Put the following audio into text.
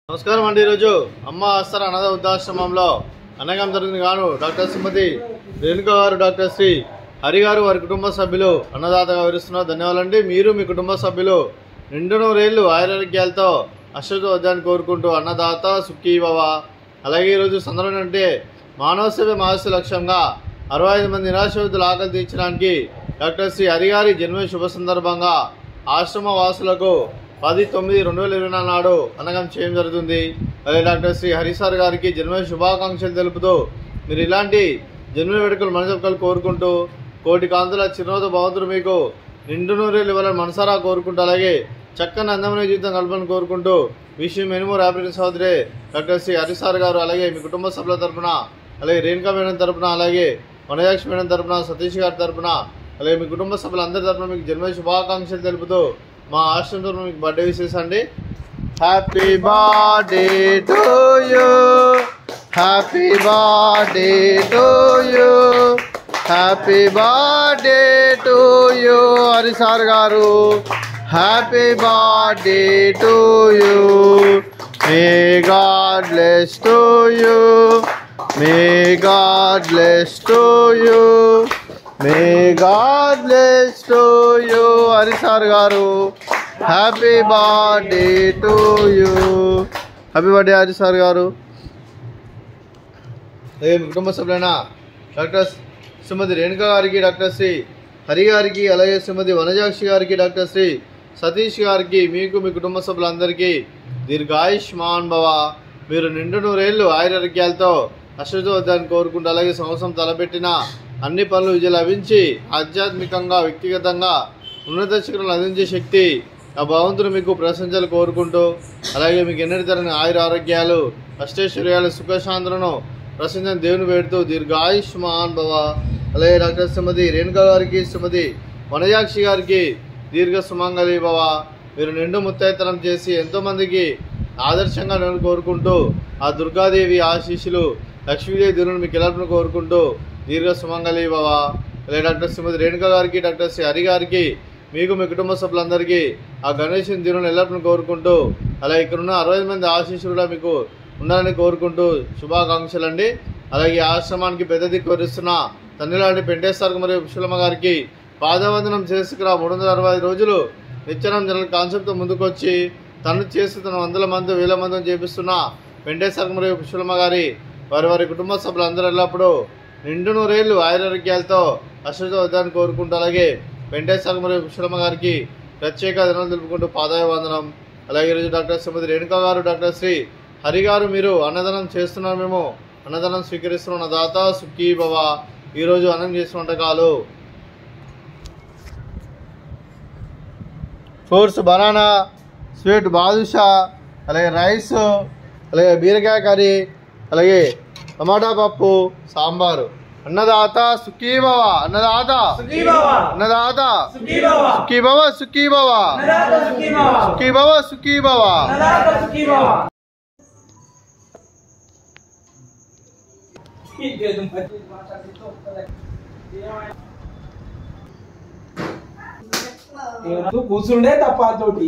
నమస్కారం అండి. ఈరోజు అమ్మ ఆస్తర అనాథ వృద్ధాశ్రమంలో అన్నగం జరిగింది గాను డాక్టర్ శ్రీమతి రేణుకా గారు, డాక్టర్ శ్రీ హరి గారు, వారి కుటుంబ సభ్యులు అన్నదాతగా వివరిస్తున్నారు. ధన్యవాదాలండి. మీరు మీ కుటుంబ సభ్యులు నిండు నూరేళ్లు ఆరోగ్యాలతో అశ్వద్ధాన్ని కోరుకుంటూ అన్నదాత సుఖీ భవ. అలాగే ఈరోజు సందర్భం అంటే మానవ సేవ మహస్సు లక్ష్యంగా 65 మంది నిరాశ్రయుతుల ఆకలి తీర్చడానికి డాక్టర్ శ్రీ హరి గారి జన్మ శుభ సందర్భంగా ఆశ్రమ వాసులకు 10/9/2024 నాడు అన్నగం చేయడం జరుగుతుంది. అలాగే డాక్టర్ శ్రీ హరి సార్ గారికి జన్మ శుభాకాంక్షలు తెలుపుతూ మీరు ఇలాంటి జన్మ వేడుకలు మనసొక్కలు కోరుకుంటూ కోటి కాంతుల చిరునవ్వుతో భగవంతుడు మీకు నిండు నూరేళ్ళు ఇవ్వాలని మనసారా కోరుకుంటూ అలాగే చక్కని అందమైన జీవితం కలపాలని కోరుకుంటూ విషయం మెనుమూరు హ్యాపీ సహోదరి డాక్టర్ శ్రీ హరి సార్ గారు అలాగే మీ కుటుంబ సభ్యుల తరపున, అలాగే రేణుకా మేడం తరపున, అలాగే వనజాక్షి మేడం తరపున, సతీష్ గారి తరపున, అలాగే మీ కుటుంబ సభ్యులందరి తరపున మీకు జన్మ శుభాకాంక్షలు తెలుపుతూ మా ఆశ్రమం తరపున మీకు బర్త్డే విషెస్ అండి. Happy birthday to you, happy birthday to you, happy birthday to you Hari sir గారు. Happy birthday to you, may God bless to you, may God bless to you, may God bless to you Hari sir గారు. Happy birthday to you, happy birthday Hari sir గారు. అలాగే మీ కుటుంబ సభ్యులైన doctor శ్రీమతి రేణుకా గారికి, doctor Shri Hari గారికి, అలాగే శ్రీమతి వనజాక్షి గారికి, doctor Shri Satish గారికి, మీకు మీ కుటుంబ సభ్యులందరికీ దీర్ఘాయుష్మాన్ భవ. మీరు నిండు నూరేళ్లు ఆయురారోగ్యాలతో అశ్వద్ధాన్ని కోరుకుంటూ అలాగే సంవత్సరం తలపెట్టిన అన్ని పనులు విజయం లభించి ఆధ్యాత్మికంగా వ్యక్తిగతంగా ఉన్నత శిఖరాలు అందించే శక్తి ఆ భగవంతుడు మీకు ప్రశంసలు కోరుకుంటూ అలాగే మీకు ఎన్నటి తరని ఆయుర ఆరోగ్యాలు అష్టైశ్వర్యాలు సుఖశాంతులను ప్రశంసన దేవుని వేడుతూ దీర్ఘాయుష్మాన్ భవ. అలాగే డాక్టర్ శ్రీమతి రేణుకా గారికి, శ్రీమతి వనజాక్షి గారికి దీర్ఘ సుమంగళి భవ. మీరు నిండు ముత్తైతనం చేసి ఎంతోమందికి ఆదర్శంగా నేను కోరుకుంటూ ఆ దుర్గాదేవి ఆశీస్సులు లక్ష్మీదేవి దేవుని మీకు ఎల్లప్పుడూ కోరుకుంటూ దీర్ఘ సుమంగళి భవ. అలాగే డాక్టర్ శ్రీమతి రేణుకా గారికి, డాక్టర్ శ్రీ హరి గారికి, మీకు మీ కుటుంబ సభ్యులందరికీ ఆ గణేశుని దేవుని ఎల్లప్పుడూ కోరుకుంటూ అలాగే ఇక్కడున్న 60 మంది ఆశీస్సులు కూడా మీకు ఉండాలని కోరుకుంటూ శుభాకాంక్షలు అండి. అలాగే ఆశ్రమానికి పెద్ద దిక్కు వరిస్తున్న తన్నిలాంటి పెంటేశ్వర మరియు విశ్వలమ్మ గారికి పాదవందనం చేసుకురా 365 రోజులు నిత్యానం జనరల్ కాన్సెప్ట్తో ముందుకొచ్చి తను చేసి తన 100 మంది 1000 మందిని చేపిస్తున్న పెంటేశ్వర మరియు విశ్వలమ్మ గారి వారి కుటుంబ సభ్యులందరూ ఎల్లప్పుడూ నిండు నూరేళ్లు ఆయురారోగ్యాలతో అశ్వద్ధాన్ని కోరుకుంటూ అలాగే వెంకటేశ్వర మరియు విశ్వలమ్మ గారికి ప్రత్యేక ధన్యవాదాలు తెలుపుకుంటూ పాదాభివందనం. అలాగే ఈరోజు డాక్టర్ శ్రీమతి రేణుకా గారు, డాక్టర్ శ్రీ హరి గారు, మీరు అన్నదానం చేస్తున్నారు, మేము అన్నదానం స్వీకరిస్తున్న దాత సుఖీ భవ. ఈరోజు అన్నం చేసిన వంటకాలు ఫ్రూట్స్, బనానా, స్వీట్ బాదుషా, అలాగే రైస్, అలాగే బీరకాయ కర్రీ, అలాగే టమాటా పప్పు, సాంబారు. అన్నదాత సుఖీ భవ, అన్నదాత అన్నదాత సుఖీ భవ, సుఖీ భవ, సుఖీ భవ, సుఖీ భవ. కూర్చుండే తప్ప తోటి